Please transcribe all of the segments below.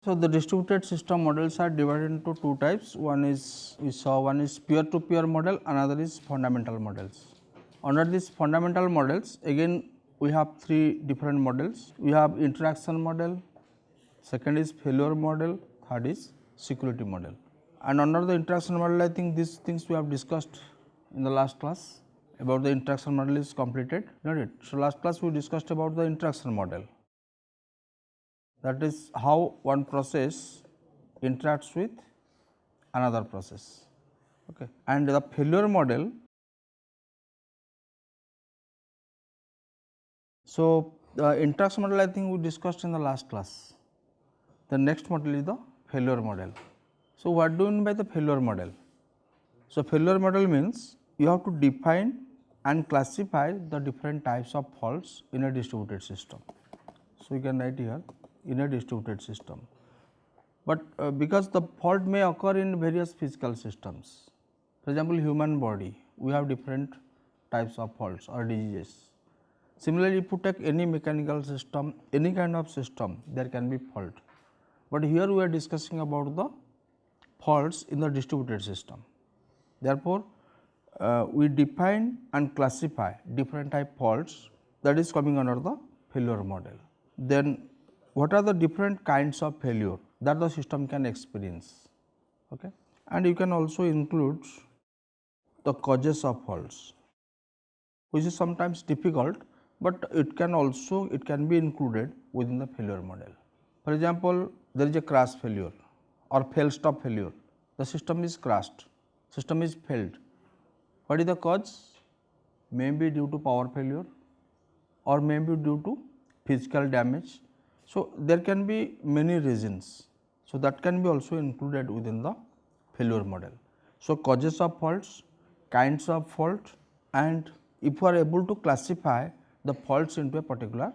So, the distributed system models are divided into two types. One is we saw one is peer to peer model, another is fundamental models. Under these fundamental models, again we have three different models. We have interaction model, second is failure model, third is security model. And under the interaction model, I think these things we have discussed in the last class about the interaction model is completed, not it. So, last class we discussed about the interaction model, that is how one process interacts with another process. Okay. And the failure model, so the interaction model I think we discussed in the last class. The next model is the failure model. So, what do you mean by the failure model? So, failure model means you have to define and classify the different types of faults in a distributed system. So, you can write here in a distributed system, but because the fault may occur in various physical systems. For example, human body, we have different types of faults or diseases. Similarly, if you take any mechanical system, any kind of system, there can be fault, but here we are discussing about the faults in the distributed system. Therefore, we define and classify different type faults, that is coming under the failure model. Then what are the different kinds of failure that the system can experience, okay? And you can also include the causes of faults, which is sometimes difficult, but it can be included within the failure model. For example, there is a crash failure or fail stop failure. The system is crashed, system is failed. What is the cause? Maybe due to power failure or maybe due to physical damage. So, there can be many reasons. So, that can be also included within the failure model. So, causes of faults, kinds of fault, and if you are able to classify the faults into a particular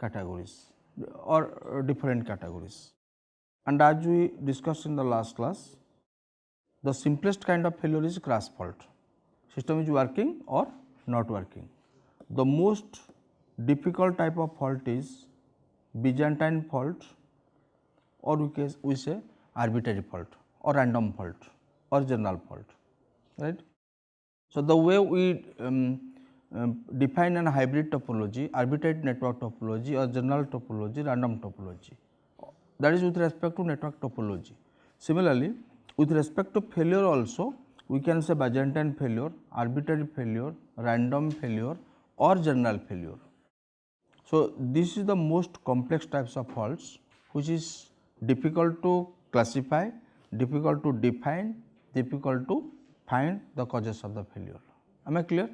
categories or different categories. And as we discussed in the last class, the simplest kind of failure is crash fault. System is working or not working. The most difficult type of fault is Byzantine fault, or we say arbitrary fault or random fault or general fault, right. So, the way we define an hybrid topology, arbitrary network topology or general topology, random topology, that is with respect to network topology. Similarly, with respect to failure also, we can say Byzantine failure, arbitrary failure, random failure or general failure. So, this is the most complex types of faults, which is difficult to classify, difficult to define, difficult to find the causes of the failure. Am I clear?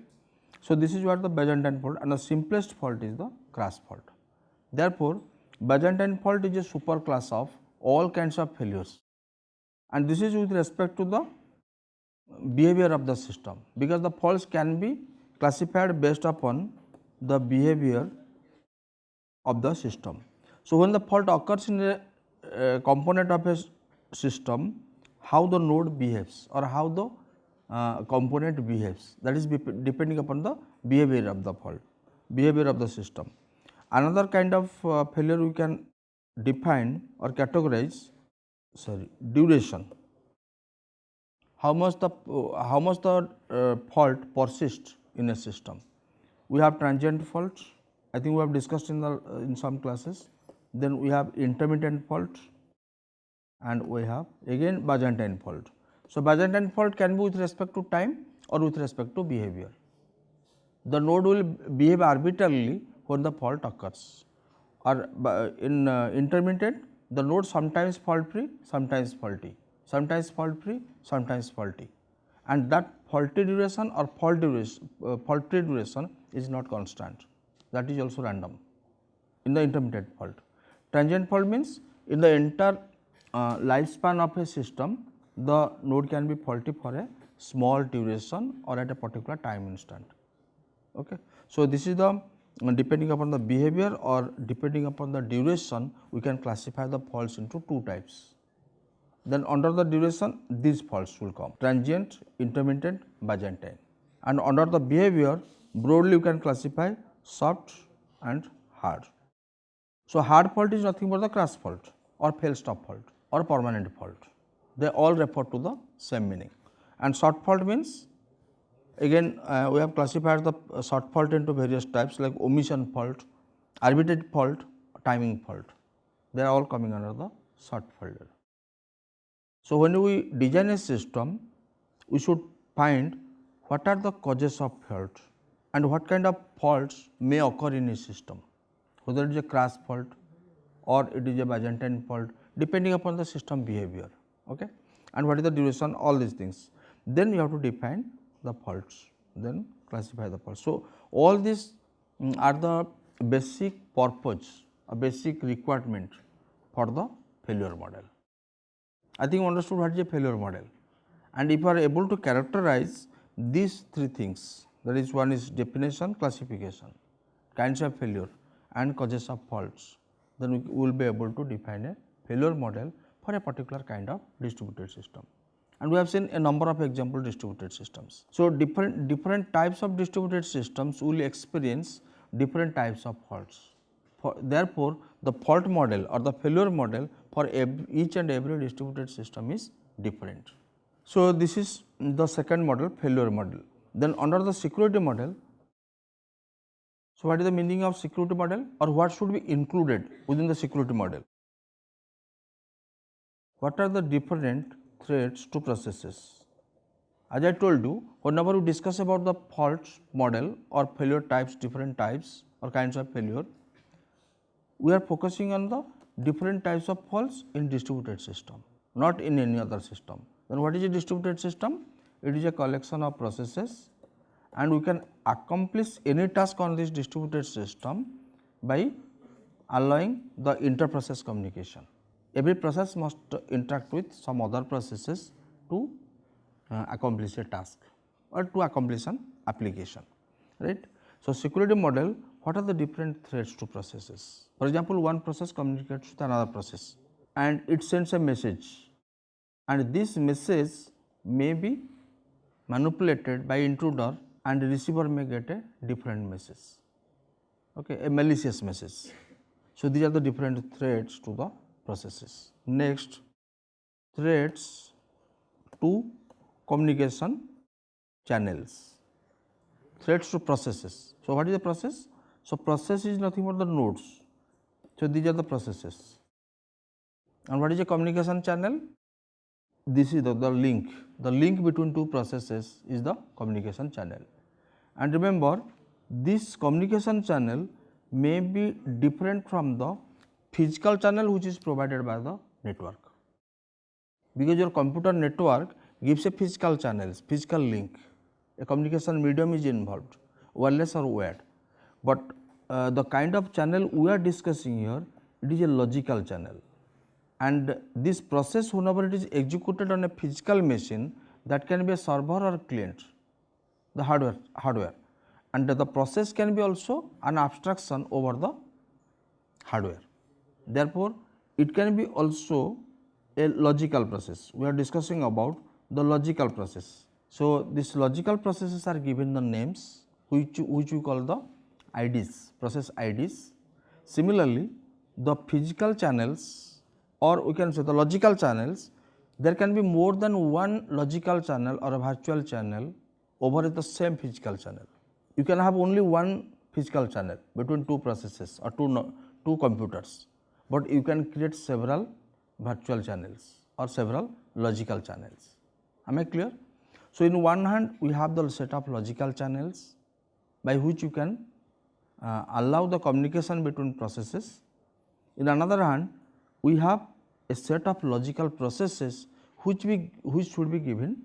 So, this is what the Byzantine fault, and the simplest fault is the crash fault. Therefore, Byzantine fault is a super class of all kinds of failures, and this is with respect to the behavior of the system, because the faults can be classified based upon the behavior of the system. So, when the fault occurs in a component of a system, how the node behaves or how the component behaves, that is depending upon the behavior of the fault, behavior of the system. Another kind of failure we can define or categorize, duration. How much the fault persists in a system. We have transient faults, I think we have discussed in some classes. Then we have intermittent fault, and we have again Byzantine fault. So, Byzantine fault can be with respect to time or with respect to behavior. The node will behave arbitrarily when the fault occurs, or in intermittent, the node sometimes fault free, sometimes faulty, sometimes fault free, sometimes faulty, and that faulty duration or fault duration, fault free duration is not constant, that is also random in the intermittent fault. Transient fault means in the entire lifespan of a system, the node can be faulty for a small duration or at a particular time instant. Okay. So, this is the depending upon the behavior or depending upon the duration, we can classify the faults into two types. Then under the duration, these faults will come: transient, intermittent, Byzantine. And under the behavior, broadly you can classify soft and hard. So, hard fault is nothing but the crash fault. or fail stop fault or permanent fault. They all refer to the same meaning. And short fault means, again we have classified the short fault into various types like omission fault, arbitrary fault, timing fault. They are all coming under the short fault. So, when we design a system, we should find what are the causes of fault and what kind of faults may occur in a system, whether it is a crash fault or it is a Byzantine fault, depending upon the system behavior, okay? And what is the duration, all these things. Then you have to define the faults, then classify the faults. So, all these are the basic purpose, a basic requirement for the failure model. I think you understood what is a failure model, and if you are able to characterize these three things, that is, one is definition, classification, kinds of failure and causes of faults, then we will be able to define a failure model for a particular kind of distributed system. And we have seen a number of example distributed systems. So, different types of distributed systems will experience different types of faults. Therefore, the fault model or the failure model for each and every distributed system is different. So, this is the second model, failure model. Then under the security model, so what is the meaning of security model, or what should be included within the security model? What are the different threats to processes? As I told you, whenever we discuss about the fault model or failure types, different types or kinds of failure, we are focusing on the different types of faults in distributed system, not in any other system. Then what is a distributed system? It is a collection of processes, and we can accomplish any task on this distributed system by allowing the inter-process communication. Every process must interact with some other processes to accomplish a task or to accomplish an application, right. So, security model, what are the different threats to processes? For example, one process communicates with another process and it sends a message, and this message may be manipulated by intruder and receiver may get a different message, okay, a malicious message. So, these are the different threats to the processes. Next, threats to communication channels, threats to processes. So, what is the process? So, process is nothing but the nodes. So, these are the processes. And what is a communication channel? This is the link. The link between two processes is the communication channel. And remember, this communication channel may be different from the physical channel which is provided by the network, because your computer network gives a physical channels, physical link, a communication medium is involved, wireless or wired. But the kind of channel we are discussing here, it is a logical channel, and this process, whenever it is executed on a physical machine, that can be a server or a client, the hardware, and the process can be also an abstraction over the hardware. Therefore, it can be also a logical process. We are discussing about the logical process. So, these logical processes are given the names which we call the IDs, process IDs. Similarly, the physical channels, or we can say the logical channels, there can be more than one logical channel or a virtual channel over the same physical channel. You can have only one physical channel between two processes or two computers, but you can create several virtual channels or several logical channels. Am I clear? So, in one hand we have the set of logical channels by which you can allow the communication between processes. In another hand, we have a set of logical processes which should be given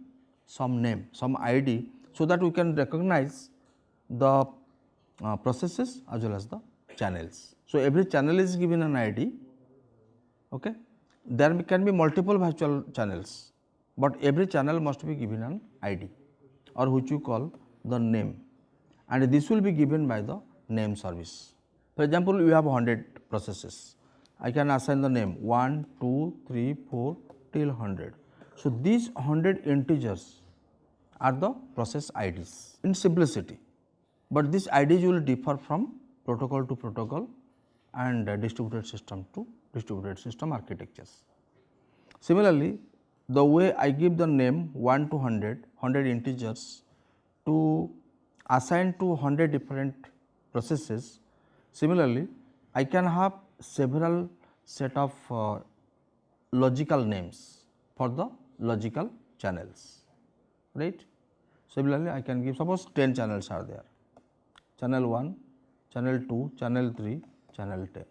some name, some ID, so that we can recognize the processes as well as the channels. So, every channel is given an ID. Okay. There can be multiple virtual channels, but every channel must be given an ID, or which you call the name, and this will be given by the name service. For example, you have 100 processes. I can assign the name 1, 2, 3, 4 till 100. So, these 100 integers are the process IDs in simplicity, but these IDs will differ from protocol to protocol and distributed system to distributed system architectures. Similarly, the way I give the name 1 to 100 integers to assign to 100 different processes. Similarly, I can have several set of logical names for the logical channels, right. Similarly, I can give, suppose 10 channels are there, channel 1, channel 2, channel 3, channel 10.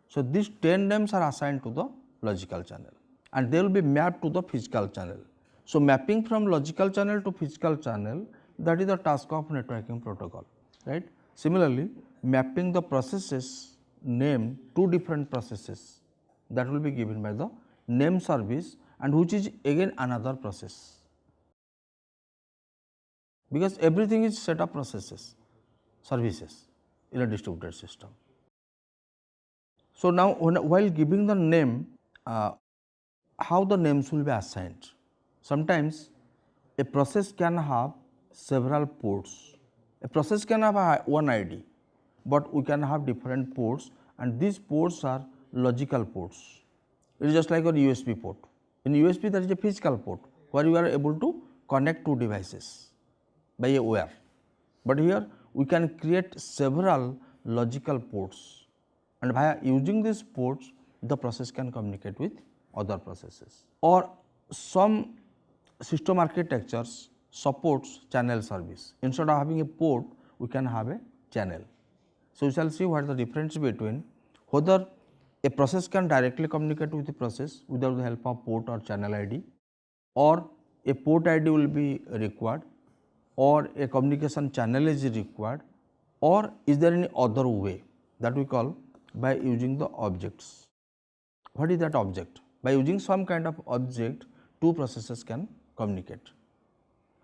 So, these 10 names are assigned to the logical channel and they will be mapped to the physical channel. So, mapping from logical channel to physical channel, that is the task of networking protocol, right. Similarly, mapping the processes name to different processes, that will be given by the name service, and which is again another process, because everything is set of processes, services in a distributed system. So, now while giving the name, how the names will be assigned? Sometimes a process can have several ports. A process can have one ID, but we can have different ports, and these ports are logical ports. It is just like a USB port. In USB, there is a physical port where you are able to connect two devices by a wire, but here we can create several logical ports, and by using these ports the process can communicate with other processes. Or some system architectures supports channel service. Instead of having a port, we can have a channel. So, we shall see what is the difference between whether a process can directly communicate with the process without the help of port or channel ID, or a port ID will be required, or a communication channel is required, or is there any other way, that we call by using the objects. What is that object? By using some kind of object, two processes can communicate,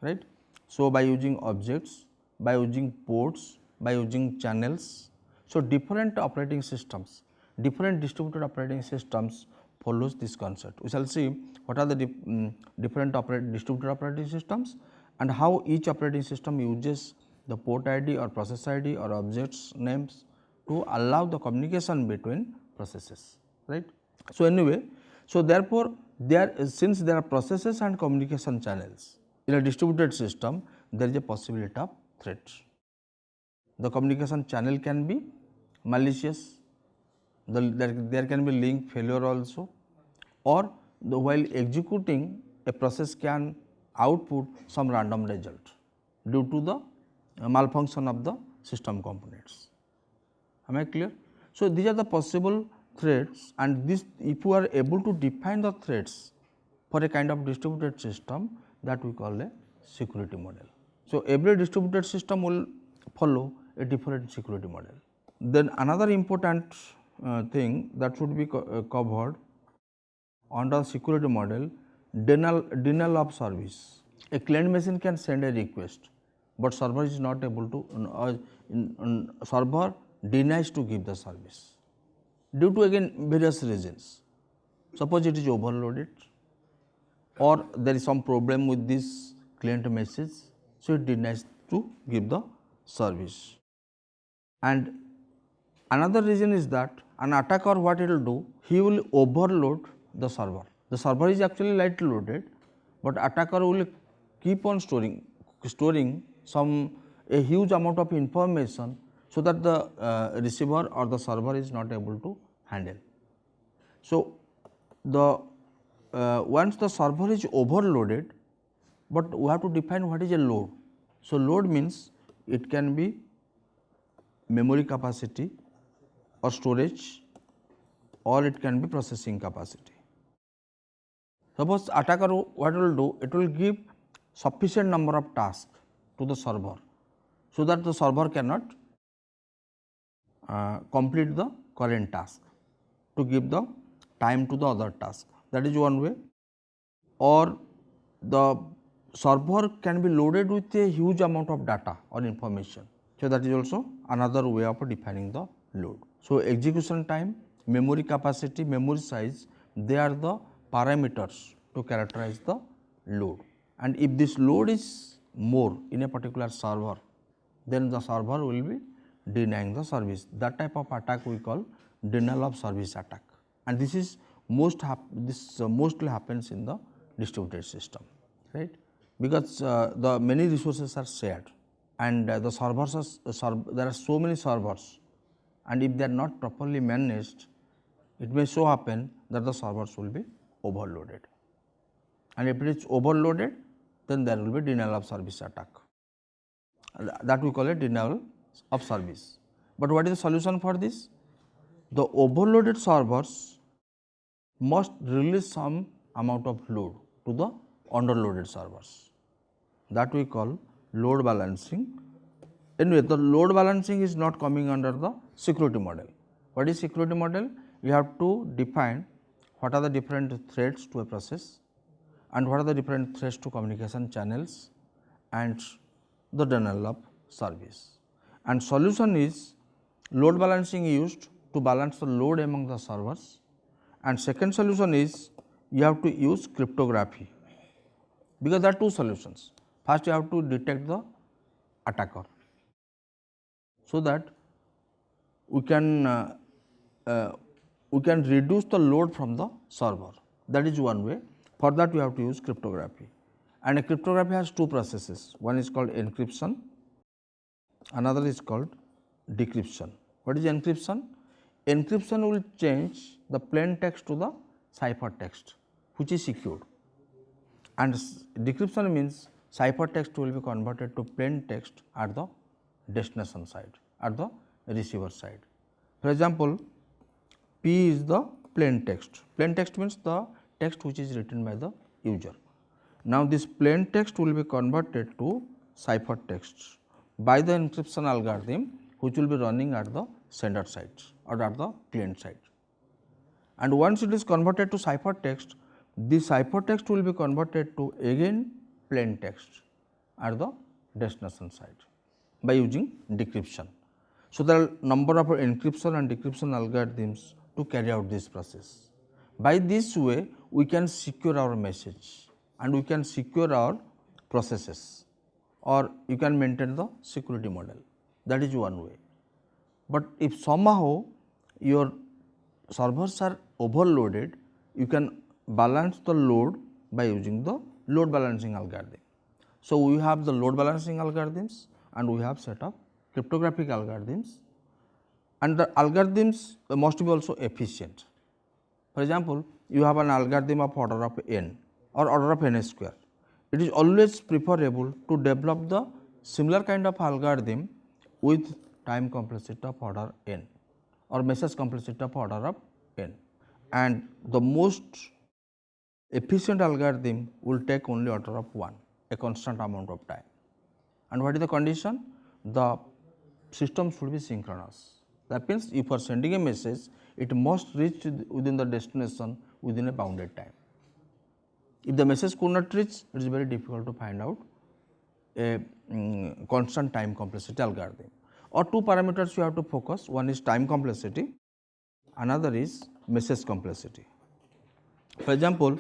right. So, by using objects, by using ports, by using channels. So, different operating systems, different distributed operating systems follows this concept. We shall see what are the different distributed operating systems and how each operating system uses the port ID or process ID or objects names to allow the communication between processes, right. So, anyway, so therefore, since there are processes and communication channels in a distributed system, there is a possibility of threats. The communication channel can be malicious, there can be link failure also, or while executing a process can output some random result due to the malfunction of the system components. Am I clear? So, these are the possible threats, and this, if you are able to define the threats for a kind of distributed system, that we call a security model. So, every distributed system will follow a different security model. Then another important thing that should be covered under security model, denial of service. A client machine can send a request, but server is not able to, server denies to give the service due to again various reasons. Suppose it is overloaded, or there is some problem with this client message, so it denies to give the service. And another reason is that an attacker, what it will do, he will overload the server. The server is actually lightly loaded, but attacker will keep on storing a huge amount of information, so that the receiver or the server is not able to handle. So, the once the server is overloaded, but we have to define what is a load. So, load means it can be memory capacity or storage, or it can be processing capacity. Suppose attacker, what will do, it will give sufficient number of tasks to the server, so that the server cannot complete the current task, to give the time to the other task. That is one way. Or the server can be loaded with a huge amount of data or information. So, that is also another way of defining the load. So, execution time, memory capacity, memory size, they are the parameters to characterize the load. And if this load is more in a particular server, then the server will be denying the service. That type of attack we call denial of service attack, and this is mostly happens in the distributed system, right? Because the many resources are shared, and the servers are there are so many servers, and if they are not properly managed, it may so happen that the servers will be overloaded, and if it is overloaded, then there will be denial of service attack. That we call it denial of service. But what is the solution for this? The overloaded servers must release some amount of load to the underloaded servers. That we call load balancing. Anyway, the load balancing is not coming under the security model. What is security model? You have to define what are the different threats to a process, and what are the different threats to communication channels, and the denial of service. And solution is load balancing used to balance the load among the servers, and second solution is you have to use cryptography, because there are two solutions. First, you have to detect the attacker, so that we can reduce the load from the server. That is one way. For that, we have to use cryptography, and a cryptography has two processes. One is called encryption, another is called decryption. What is encryption? Encryption will change the plain text to the cipher text, which is secured, and decryption means cipher text will be converted to plain text at the destination side, at the receiver side. For example, P is the plain text. Plain text means the text which is written by the user. Now, this plain text will be converted to cipher text by the encryption algorithm, which will be running at the sender side or at the client side. And once it is converted to cipher text, the cipher text will be converted to again plain text at the destination side by using decryption. So, there are number of encryption and decryption algorithms to carry out this process. By this way, we can secure our message and we can secure our processes, or you can maintain the security model. That is one way. But if somehow your servers are overloaded, you can balance the load by using the load balancing algorithm. So, we have the load balancing algorithms and we have set of cryptographic algorithms, and the algorithms must be also efficient. For example, you have an algorithm of order of n or order of n square. It is always preferable to develop the similar kind of algorithm with time complexity of order n or message complexity of order of n, and the most efficient algorithm will take only order of 1, a constant amount of time. And what is the condition? The system should be synchronous. That means, if you are sending a message, it must reach within the destination within a bounded time. If the message could not reach, it is very difficult to find out a constant time complexity algorithm. Or two parameters you have to focus, one is time complexity, another is message complexity. For example,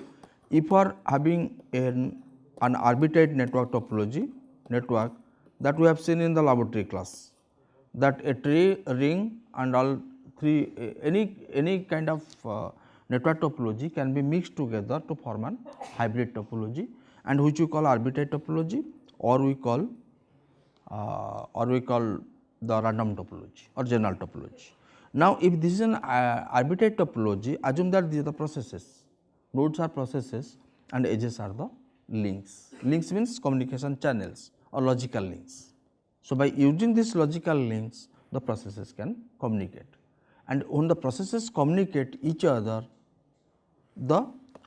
if you are having an arbitrate network topology network that we have seen in the laboratory class, that a tree, a ring and all three any kind of network topology can be mixed together to form an hybrid topology, and which we call arbitrate topology, or we call the random topology or general topology. Now, if this is an arbitrate topology, assume that these are the processes, nodes are processes and edges are the links. Links means communication channels or logical links. So, by using these logical links, the processes can communicate, and when the processes communicate each other,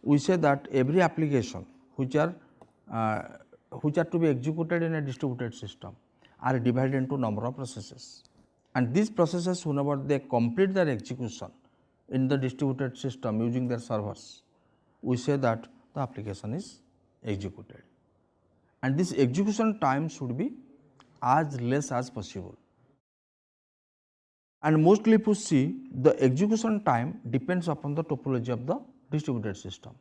we say that every application which are to be executed in a distributed system are divided into number of processes, and these processes, whenever they complete their execution in the distributed system using their servers, we say that the application is executed, and this execution time should be as less as possible. And mostly if you see, the execution time depends upon the topology of the distributed system.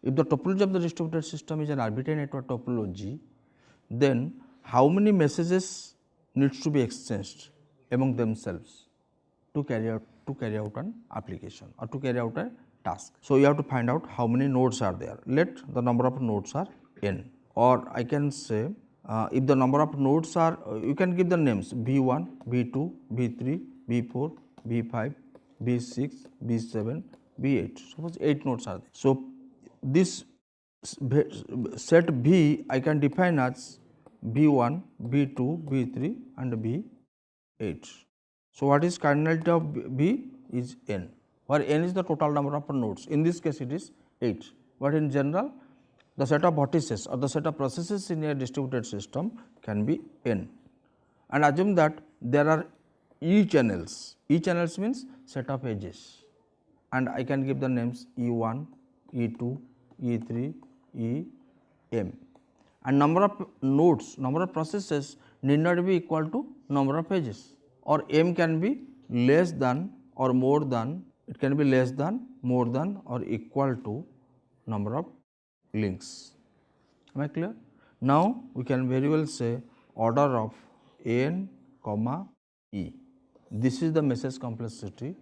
If the topology of the distributed system is an arbitrary network topology, then how many messages needs to be exchanged among themselves to carry out to carry out an application or to carry out a task. So, you have to find out how many nodes are there. Let the number of nodes are n, or I can say if the number of nodes are, you can give the names B1, B2, B3, B4, B5, B6, B7, B8. Suppose 8 nodes are there. So, this set B I can define as B1, B2, B3 and B8. So, what is cardinality of B is n, where n is the total number of nodes. In this case it is 8, but in general the set of vertices or the set of processes in a distributed system can be n, and assume that there are E channels. E channels means set of edges, and I can give the names E1, E2, E3, E m, and number of nodes, number of processes need not be equal to number of edges, or m can be less than or more than, it can be less than, more than or equal to number of links. Am I clear? Now, we can very well say order of n comma e. This is the message complexity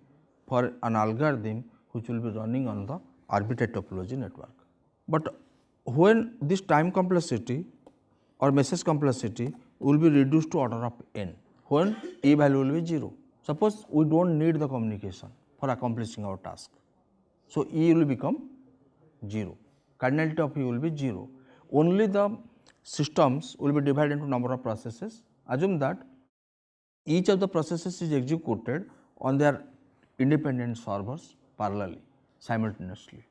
for an algorithm which will be running on the arbitrary topology network. But when this time complexity or message complexity will be reduced to order of n, when e value will be 0. Suppose we do not need the communication for accomplishing our task. So, e will become 0, cardinality of e will be 0. Only the systems will be divided into number of processes. Assume that each of the processes is executed on their independent servers parallelly, simultaneously,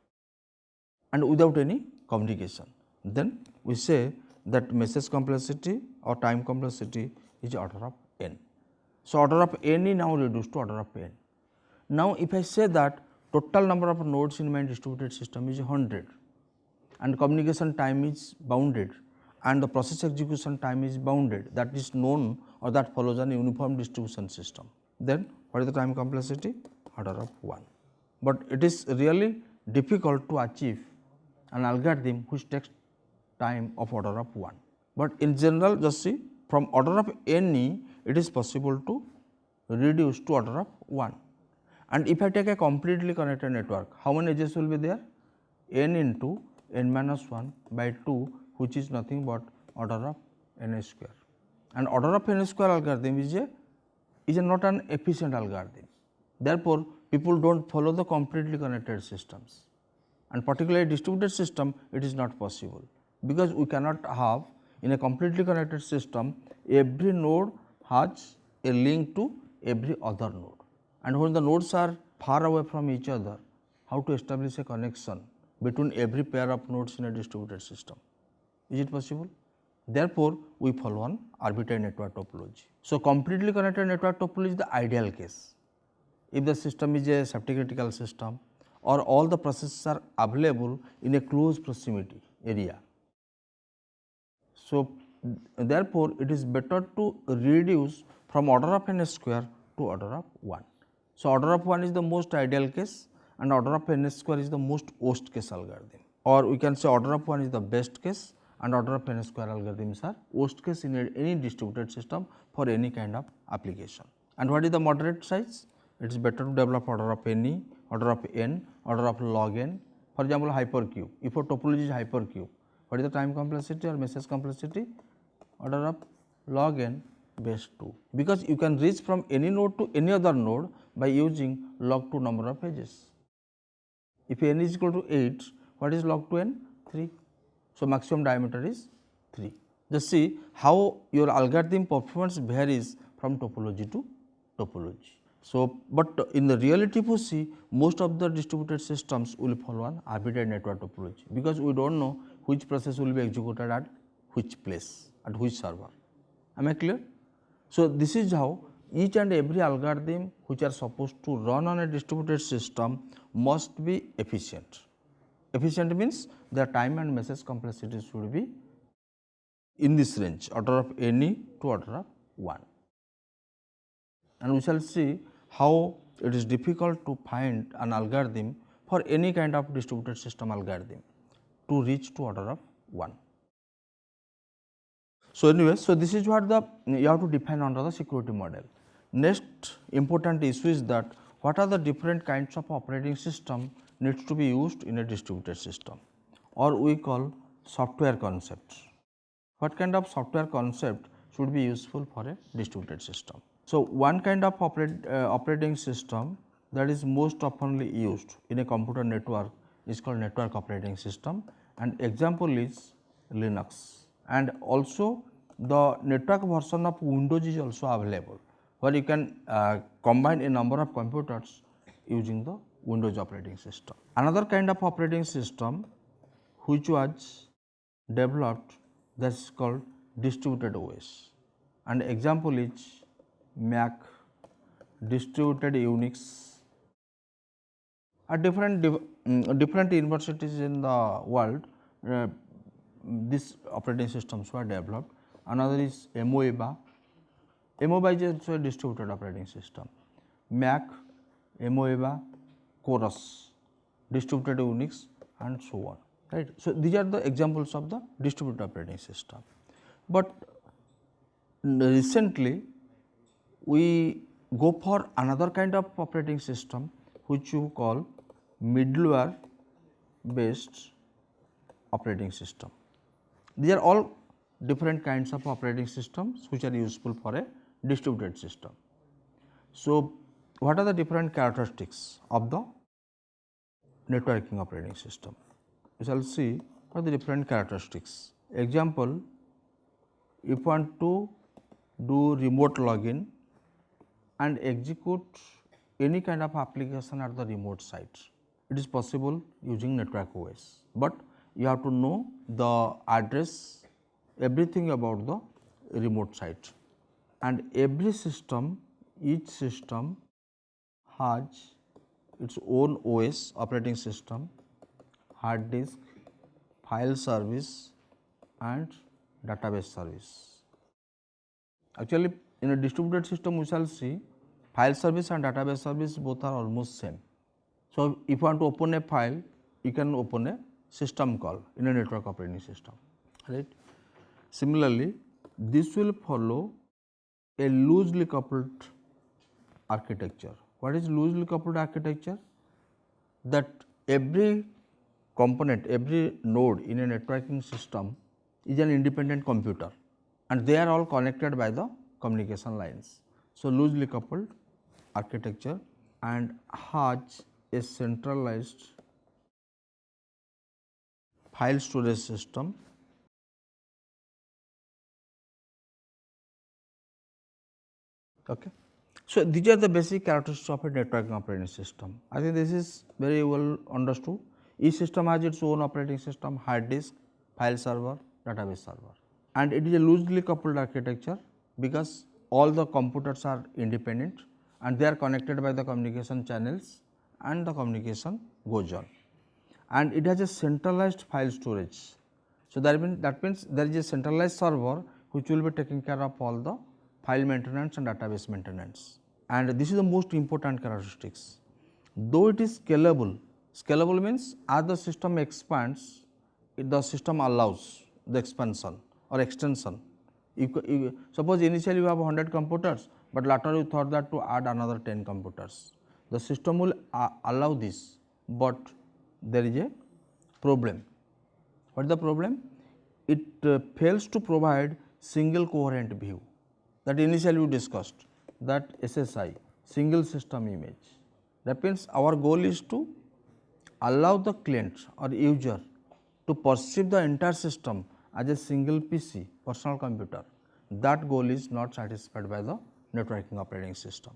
and without any communication. Then we say that message complexity or time complexity is order of n. So, order of n is now reduced to order of n. Now, if I say that total number of nodes in my distributed system is 100 and communication time is bounded and the process execution time is bounded, that is known or that follows an uniform distribution system, then what is the time complexity? Order of 1. But it is really difficult to achieve an algorithm which takes time of order of 1. But in general, just see, from order of n, it is possible to reduce to order of 1. And if I take a completely connected network, how many edges will be there? N into n minus 1 by 2, which is nothing but order of n square. And order of n square algorithm is not an efficient algorithm. Therefore, people do not follow the completely connected systems, and particularly distributed system, it is not possible, because we cannot have in a completely connected system every node has a link to every other node. And when the nodes are far away from each other, how to establish a connection between every pair of nodes in a distributed system? Is it possible? Therefore, we follow an arbitrary network topology. So, completely connected network topology is the ideal case. If the system is a safety critical system or all the processes are available in a close proximity area. So, therefore, it is better to reduce from order of n square to order of 1. So, order of 1 is the most ideal case and order of n square is the most worst case algorithm, or we can say order of 1 is the best case and order of n square algorithms are worst case in any distributed system for any kind of application. And what is the moderate size? It is better to develop order of n, order of n, order of log n. For example, hypercube. If a topology is hypercube, what is the time complexity or message complexity? Order of log n base 2, because you can reach from any node to any other node by using log 2 number of edges. If n is equal to 8, what is log 2 n? 3. So, maximum diameter is 3. Just see how your algorithm performance varies from topology to topology. So, but in the reality, if you see, most of the distributed systems will follow an arbitrary network topology, because we do not know which process will be executed at which place, at which server. Am I clear? So, this is how each and every algorithm which are supposed to run on a distributed system must be efficient. Efficient means their time and message complexity should be in this range, order of n to order of 1. And we shall see how it is difficult to find an algorithm for any kind of distributed system algorithm to reach to order of 1. So, anyway, so this is what you have to define under the security model. Next important issue is that what are the different kinds of operating system needs to be used in a distributed system, or we call software concepts. What kind of software concept should be useful for a distributed system? So, one kind of operating system that is most oftenly used in a computer network is called network operating system, and example is Linux. And also the network version of Windows is also available, where you can combine a number of computers using the Windows operating system. Another kind of operating system which was developed, that is called distributed OS, and example is Mac, distributed Unix. At different universities in the world, these operating systems were developed. Another is Amoeba. Amoeba is also a distributed operating system. Mac, Amoeba, Chorus, distributed Unix, and so on. Right. So, these are the examples of the distributed operating system. But recently, we go for another kind of operating system which you call middleware based operating system. These are all different kinds of operating systems which are useful for a distributed system. So, what are the different characteristics of the networking operating system? We shall see what are the different characteristics. Example, if you want to do remote login and execute any kind of application at the remote site, it is possible using network OS, but you have to know the address, everything about the remote site, and every system, each system has its own OS, operating system, hard disk, file service, and database service. Actually, in a distributed system, we shall see file service and database service both are almost same. So, if you want to open a file, you can open a system call in a network operating system, right. Similarly, this will follow a loosely coupled architecture. What is loosely coupled architecture? That every component, every node in a networking system is an independent computer, and they are all connected by the communication lines. So, loosely coupled architecture and has a centralized file storage system. Okay. So, these are the basic characteristics of a networking operating system. I think this is very well understood. Each system has its own operating system, hard disk, file server, database server, and it is a loosely coupled architecture because all the computers are independent and they are connected by the communication channels and the communication goes on, and it has a centralized file storage. So, that means there is a centralized server which will be taking care of all the file maintenance and database maintenance, and this is the most important characteristics. Though it is scalable, scalable means as the system expands, the system allows the expansion or extension. Suppose initially you have 100 computers, but later you thought that to add another 10 computers. The system will allow this, but there is a problem. What is the problem? It fails to provide single coherent view, that initially we discussed, that SSI, single system image. That means our goal is to allow the client or user to perceive the entire system as a single PC, personal computer. That goal is not satisfied by the networking operating system.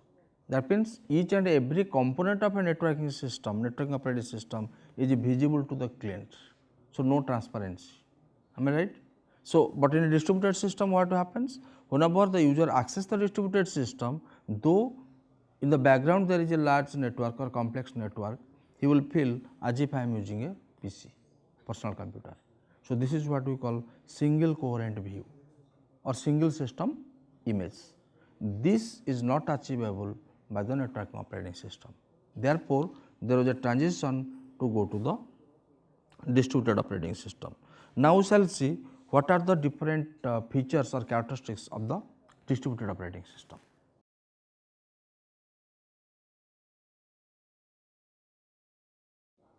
That means each and every component of a networking system, networking operating system is visible to the client. So, no transparency. Am I right? So, but in a distributed system what happens? Whenever the user accesses the distributed system, though in the background there is a large network or complex network, he will feel as if I am using a PC, personal computer. So, this is what we call single coherent view or single system image. This is not achievable by the networking operating system. Therefore, there was a transition to go to the distributed operating system. Now, we shall see what are the different features or characteristics of the distributed operating system.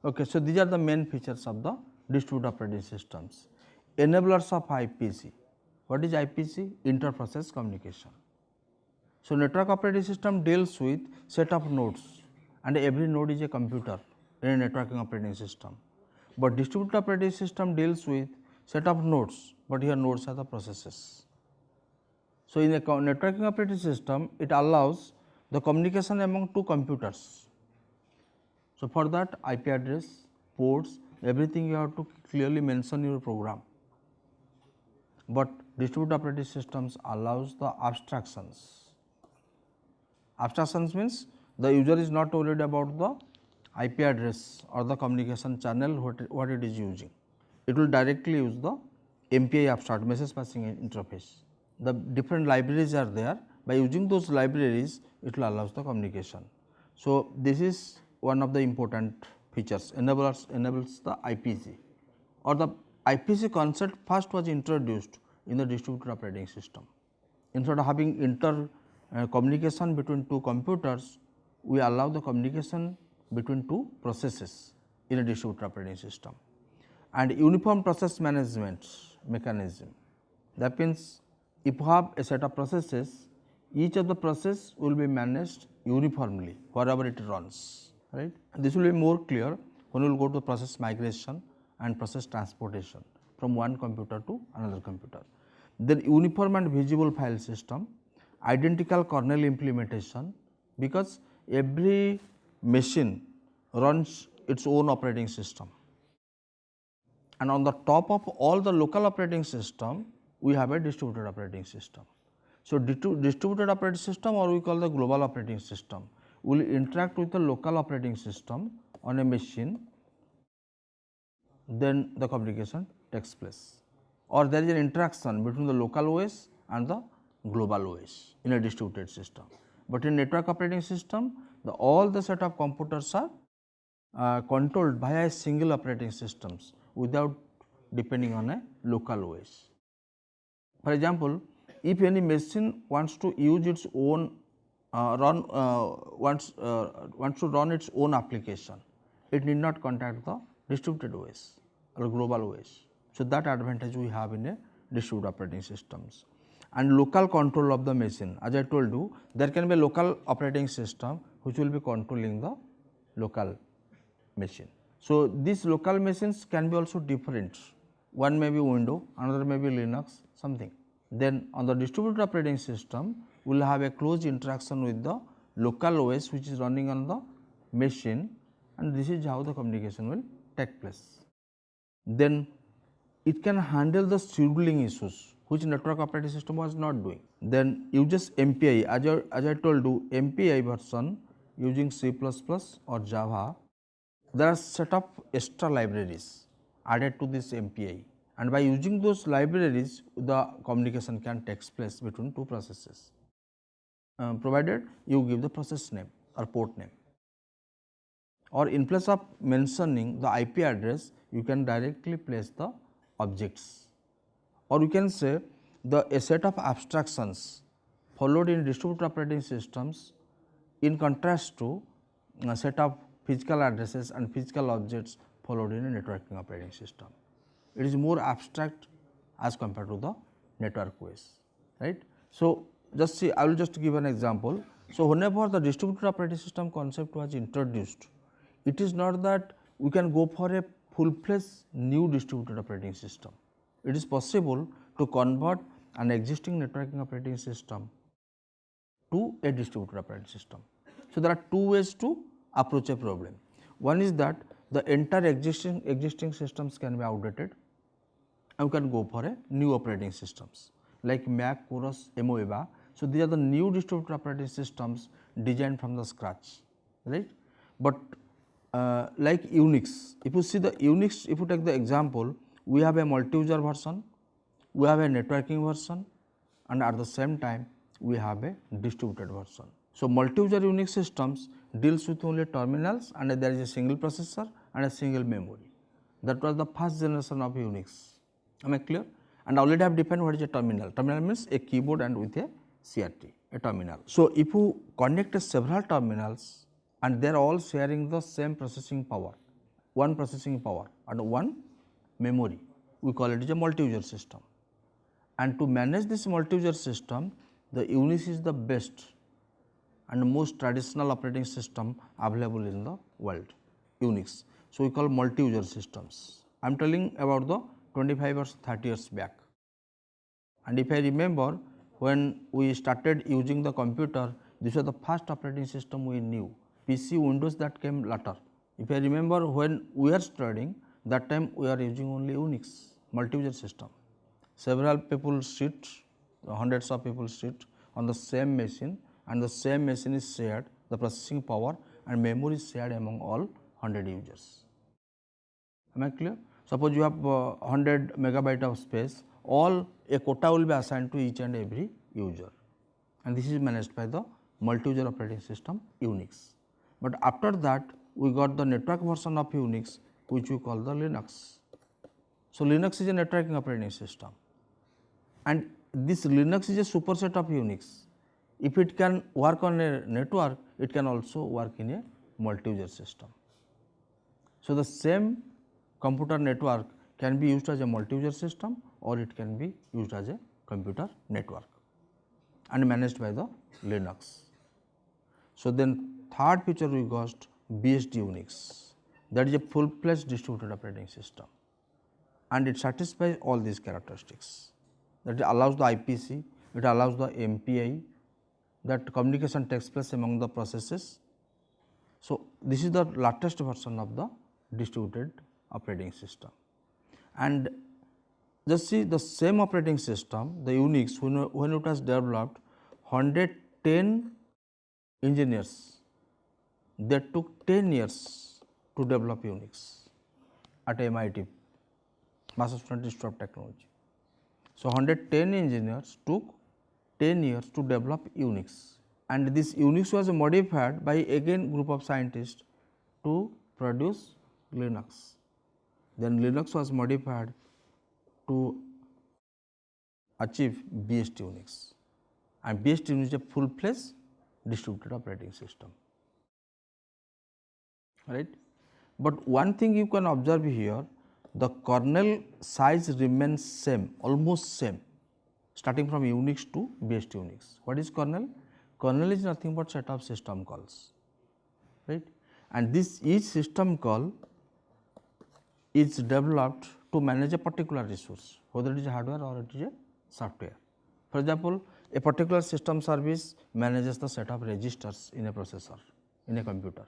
Okay, so these are the main features of the distributed operating systems. Enablers of IPC. What is IPC? Inter-process communication. So network operating system deals with set of nodes, and every node is a computer in a networking operating system. But distributed operating system deals with set of nodes, but here nodes are the processes. So in a networking operating system, it allows the communication among two computers. So for that, IP address, ports, everything you have to clearly mention in your program. But distributed operating systems allows the abstractions. Abstractions means the user is not worried about the IP address or the communication channel what it is using. It will directly use the MPI abstract, message passing interface. The different libraries are there. By using those libraries, it will allows the communication. So this is one of the important features, enables the IPC, or the IPC concept first was introduced in the distributed operating system. Instead of having communication between two computers, we allow the communication between two processes in a distributed operating system. And uniform process management mechanism, that means if you have a set of processes, each of the process will be managed uniformly wherever it runs, right. This will be more clear when we will go to process migration and process transportation from one computer to another computer. Then uniform and visible file system, identical kernel implementation, because every machine runs its own operating system, and on the top of all the local operating system, we have a distributed operating system. So distributed operating system, or we call the global operating system, will interact with the local operating system on a machine, then the communication takes place, or there is an interaction between the local OS and the global OS in a distributed system. But in network operating system, all the set of computers are controlled via a single operating systems without depending on a local OS. For example, if any machine wants to use its own wants to run its own application, it need not contact the distributed OS or global OS. So that advantage we have in a distributed operating systems. And local control of the machine, as I told you, there can be a local operating system which will be controlling the local machine. So these local machines can be also different. One may be Windows, another may be Linux, something. Then on the distributed operating system, we will have a close interaction with the local OS which is running on the machine, and this is how the communication will take place. Then it can handle the scheduling issues which network operating system was not doing. Then uses MPI, as I told you, MPI version using C++ or Java, there are set of extra libraries added to this MPI, and by using those libraries the communication can take place between two processes, provided you give the process name or port name, or in place of mentioning the IP address you can directly place the objects, or you can say a set of abstractions followed in distributed operating systems in contrast to a set of physical addresses and physical objects followed in a networking operating system. It is more abstract as compared to the network OS, right. So just see, I will just give an example. So whenever the distributed operating system concept was introduced, it is not that we can go for a full-fledged new distributed operating system. It is possible to convert an existing networking operating system to a distributed operating system. So there are two ways to approach a problem. One is that the entire existing systems can be outdated, and we can go for a new operating systems like Mac, Chorus, Amoeba. So these are the new distributed operating systems designed from the scratch, right. But like Unix, if you see the Unix, if you take the example, we have a multi-user version, we have a networking version, and at the same time we have a distributed version. So multi-user Unix systems deals with only terminals, and there is a single processor and a single memory. That was the first generation of Unix. Am I clear? And already I have defined what is a terminal. Terminal means a keyboard and with a CRT, a terminal. So if you connect several terminals and they are all sharing the same processing power, one processing power and one memory. We call it as a multi-user system. And to manage this multi-user system, the Unix is the best and most traditional operating system available in the world, Unix. So, we call multi-user systems. I am telling about the 25 or 30 years back. And if I remember, when we started using the computer, this was the first operating system we knew. PC, Windows, that came later. If I remember, when we are studying, that time we are using only Unix, multi-user system. Several people sit, hundreds of people sit on the same machine, and the same machine is shared, the processing power and memory is shared among all 100 users. Am I clear? Suppose you have 100 megabyte of space, all a quota will be assigned to each and every user, and this is managed by the multi-user operating system Unix. But after that, we got the network version of Unix, which we call the Linux. So, Linux is a networking operating system, and this Linux is a superset of Unix. If it can work on a network, it can also work in a multi-user system. So, the same computer network can be used as a multi-user system or it can be used as a computer network and managed by the Linux. So, then third feature we got BSD Unix, that is a full-fledged distributed operating system, and it satisfies all these characteristics. That allows the IPC, it allows the MPI, that communication takes place among the processes. So, this is the latest version of the distributed operating system. And just see the same operating system, the Unix, when it was developed, 110 engineers, they took 10 years to develop Unix at MIT, Massachusetts Institute of Technology. So, 110 engineers took 10 years to develop Unix, and this Unix was modified by again group of scientists to produce Linux. Then Linux was modified to achieve BSD Unix, and BSD Unix is a full-fledged distributed operating system, right. But one thing you can observe here, the kernel size remains same, almost same, starting from Unix to BSD Unix. What is kernel? Kernel is nothing but set of system calls, right, and this each system call is developed to manage a particular resource, whether it is hardware or it is a software. For example, a particular system service manages the set of registers in a processor, in a computer,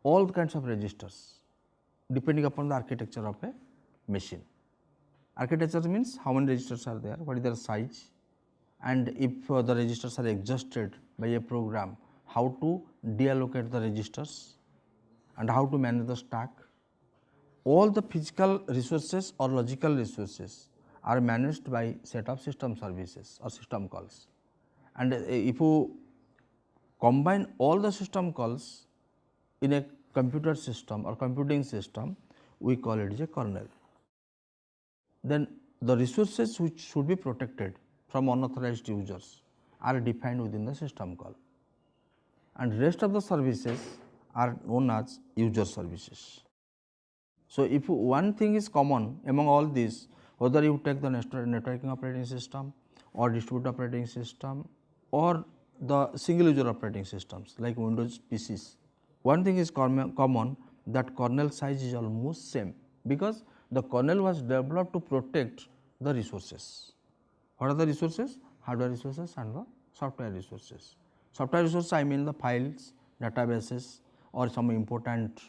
all kinds of registers depending upon the architecture of a machine. Architecture means how many registers are there, what is their size, and if the registers are exhausted by a program, how to deallocate the registers and how to manage the stack. All the physical resources or logical resources are managed by set of system services or system calls, and if you combine all the system calls in a computer system or computing system, we call it as a kernel. Then the resources which should be protected from unauthorized users are defined within the system call, and rest of the services are known as user services. So, if one thing is common among all these, whether you take the networking operating system or distributed operating system or the single user operating systems like Windows PCs, one thing is common, that kernel size is almost same, because the kernel was developed to protect the resources. What are the resources? Hardware resources and the software resources. Software resources, I mean the files, databases or some important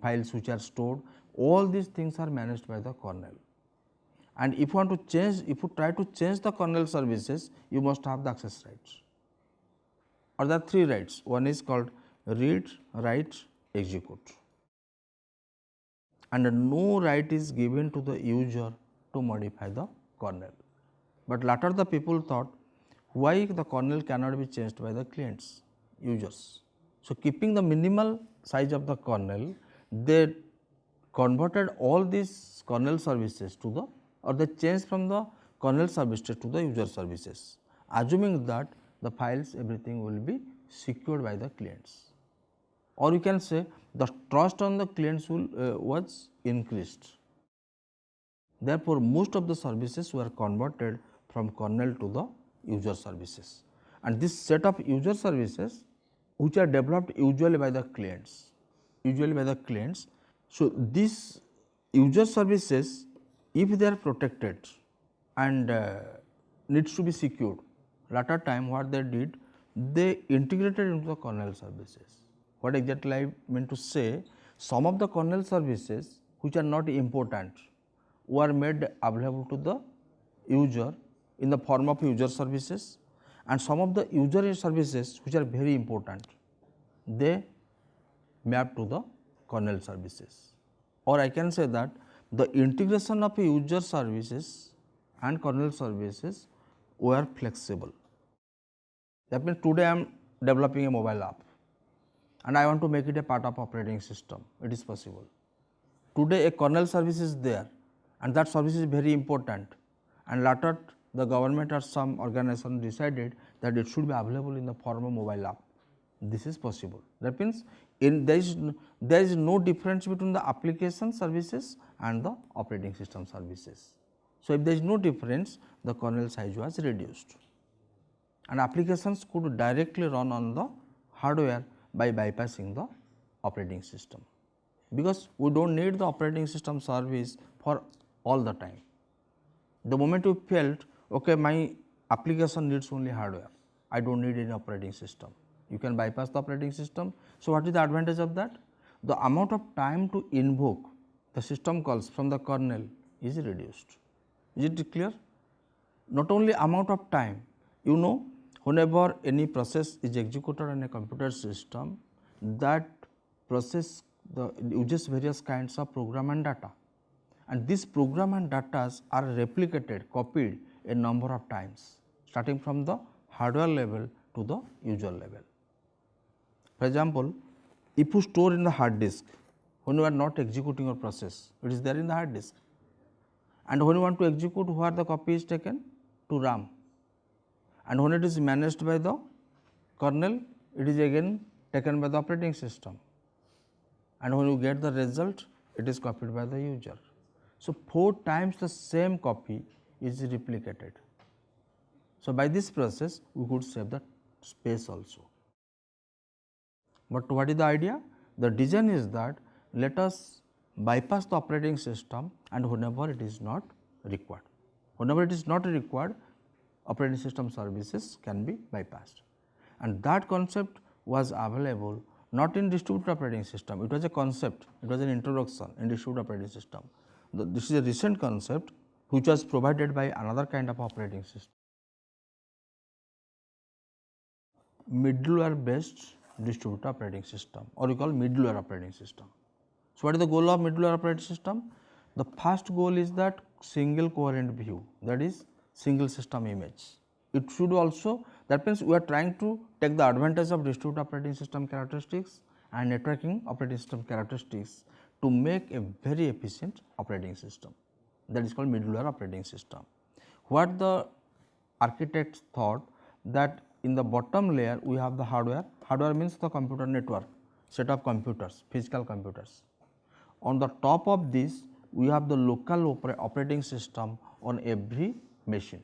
files which are stored, all these things are managed by the kernel. And if you want to change, if you try to change the kernel services, you must have the access rights, or there are three rights. One is called read, write, execute, and no right is given to the user to modify the kernel. But later the people thought, why the kernel cannot be changed by the clients, users. So, keeping the minimal size of the kernel, they converted all these kernel services to the, or they changed from the kernel services to the user services, assuming that the files, everything will be secured by the clients. or you can say the trust on the clients was increased. Therefore, most of the services were converted from kernel to the user services, and this set of user services which are developed usually by the clients. So, these user services, if they are protected and needs to be secured, latter time what they did, they integrated into the kernel services. What exactly I meant to say, some of the kernel services which are not important were made available to the user in the form of user services, and some of the user services which are very important, they map to the kernel services. Or I can say that the integration of user services and kernel services were flexible. That means today I am developing a mobile app and I want to make it a part of operating system, it is possible. Today a kernel service is there and that service is very important, and later the government or some organization decided that it should be available in the form of mobile app. This is possible. That means there is no difference between the application services and the operating system services. So, if there is no difference, the kernel size was reduced and applications could directly run on the hardware by bypassing the operating system, because we do not need the operating system service for all the time. The moment you felt, okay, my application needs only hardware, I do not need any operating system, you can bypass the operating system. So, what is the advantage of that? The amount of time to invoke the system calls from the kernel is reduced. Is it clear? Not only amount of time, you know, whenever any process is executed on a computer system, that process uses various kinds of program and data, and this program and data are replicated, copied a number of times, starting from the hardware level to the user level. For example, if you store in the hard disk, when you are not executing your process, it is there in the hard disk, and when you want to execute, where the copy is taken? To RAM, and when it is managed by the kernel, it is again taken by the operating system, and when you get the result, it is copied by the user. So, 4 times the same copy is replicated. So, by this process we could save the space also. But what is the idea? The design is that let us bypass the operating system, and whenever it is not required. Whenever it is not required, operating system services can be bypassed, and that concept was available not in distributed operating system. It was a concept, it was an introduction in distributed operating system. This is a recent concept which was provided by another kind of operating system, middleware based distributed operating system, or we call middleware operating system. So, what is the goal of middleware operating system? The first goal is that single coherent view, that is single system image. It should also, that means we are trying to take the advantage of distributed operating system characteristics and networking operating system characteristics to make a very efficient operating system, that is called middleware operating system. What the architects thought, that in the bottom layer we have the hardware, hardware means the computer network, set of computers, physical computers. On the top of this we have the local operating system on every machine.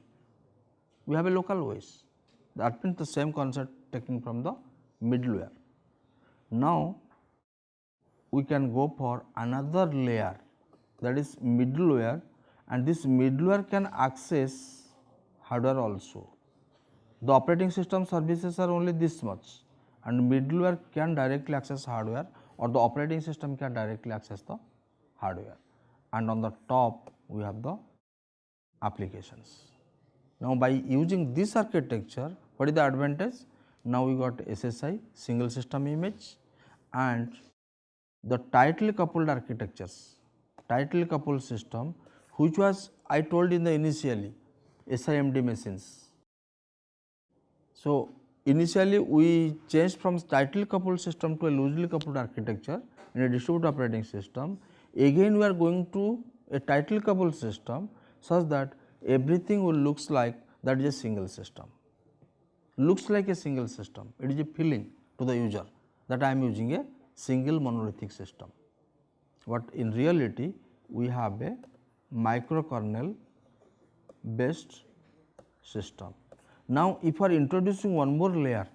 We have a local OS, that means the same concept taken from the middleware. Now, we can go for another layer, that is middleware, and this middleware can access hardware also. The operating system services are only this much, and middleware can directly access hardware, or the operating system can directly access the hardware, and on the top we have the applications. Now, by using this architecture, what is the advantage? Now, we got SSI, single system image, and the tightly coupled architectures, tightly coupled system, which was I told in the initially SIMD machines. So, initially we changed from tightly coupled system to a loosely coupled architecture in a distributed operating system. Again we are going to a tightly coupled system such that everything will looks like that is a single system, looks like a single system. It is a feeling to the user that I am using a single monolithic system, but in reality we have a microkernel based system. Now, if you are introducing one more layer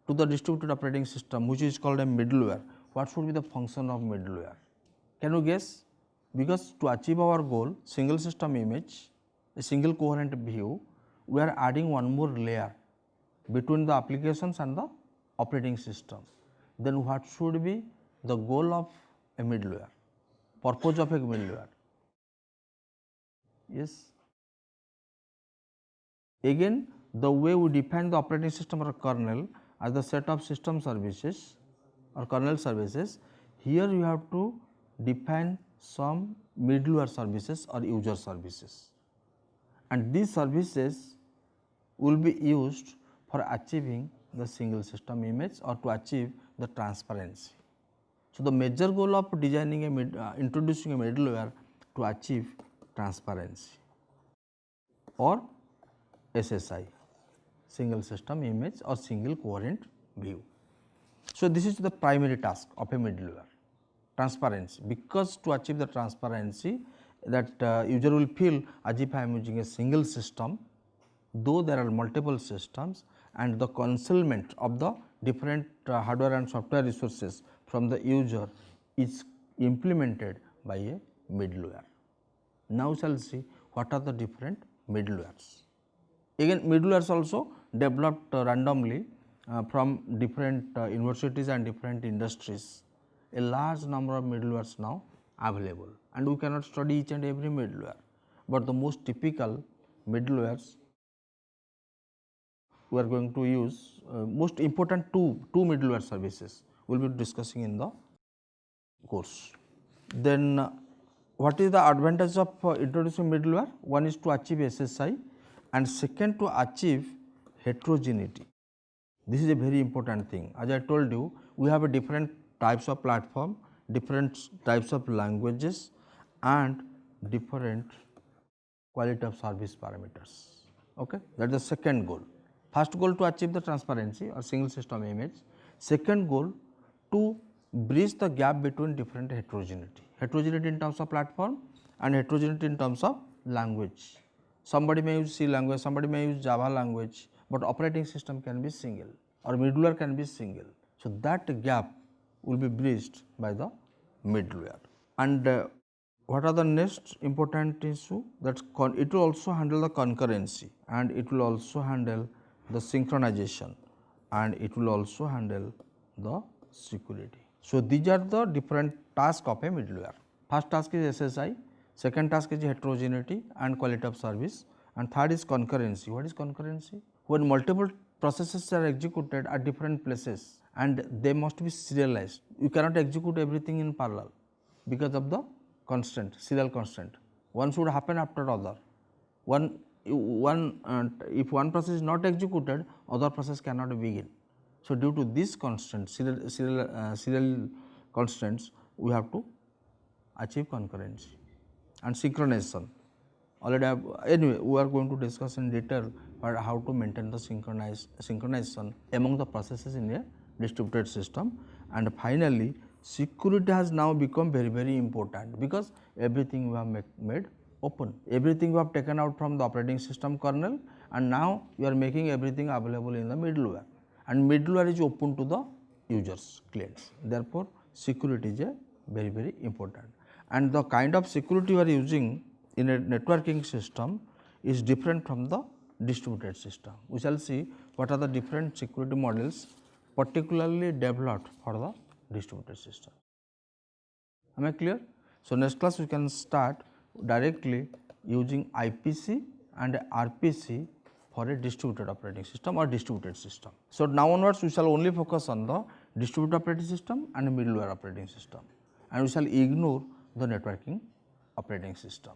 to the distributed operating system, which is called a middleware, what should be the function of middleware? Can you guess? Because to achieve our goal, single system image, a single coherent view, we are adding one more layer between the applications and the operating system. Then what should be the goal of a middleware, purpose of a middleware? Yes. Again, the way we define the operating system or kernel as the set of system services or kernel services, here you have to define some middleware services or user services, and these services will be used for achieving the single system image or to achieve the transparency. So, the major goal of designing introducing a middleware to achieve transparency or SSI, single system image or single coherent view. So, this is the primary task of a middleware, transparency, because to achieve the transparency that user will feel as if I am using a single system, though there are multiple systems, and the concealment of the different hardware and software resources from the user is implemented by a middleware. Now, we shall see what are the different middlewares. Again, middlewares also developed randomly from different universities and different industries. A large number of middlewares now available, and we cannot study each and every middleware, but the most typical middlewares we are going to use, most important two middleware services we will be discussing in the course. Then what is the advantage of introducing middleware? One is to achieve SSI, and second to achieve heterogeneity. This is a very important thing. As I told you, we have a different types of platform, different types of languages, and different quality of service parameters. Okay? That is the second goal. First goal to achieve the transparency or single system image. Second goal to bridge the gap between different heterogeneity. Heterogeneity in terms of platform and heterogeneity in terms of language. Somebody may use C language, somebody may use Java language, but operating system can be single or middleware can be single. So, that gap will be bridged by the middleware. And what are the next important issue? That it will also handle the concurrency, and it will also handle the synchronization, and it will also handle the security. So, these are the different tasks of a middleware. First task is SSI, second task is heterogeneity and quality of service, and third is concurrency. What is concurrency? When multiple processes are executed at different places and they must be serialized, you cannot execute everything in parallel because of the constraint, serial constraint. One should happen after other. If one process is not executed, other process cannot begin. So, due to this constraint, serial constraints, we have to achieve concurrency and synchronization. Anyway, we are going to discuss in detail how to maintain the synchronization among the processes in a distributed system. And finally, security has now become very important, because everything we have made open, everything we have taken out from the operating system kernel, and now you are making everything available in the middleware, and middleware is open to the users, clients. Therefore, security is a very important, and the kind of security you are using in a networking system is different from the distributed system. We shall see what are the different security models particularly developed for the distributed system. Am I clear? So, next class we can start directly using IPC and RPC for a distributed operating system or distributed system. So, now onwards we shall only focus on the distributed operating system and middleware operating system, and we shall ignore the networking operating system.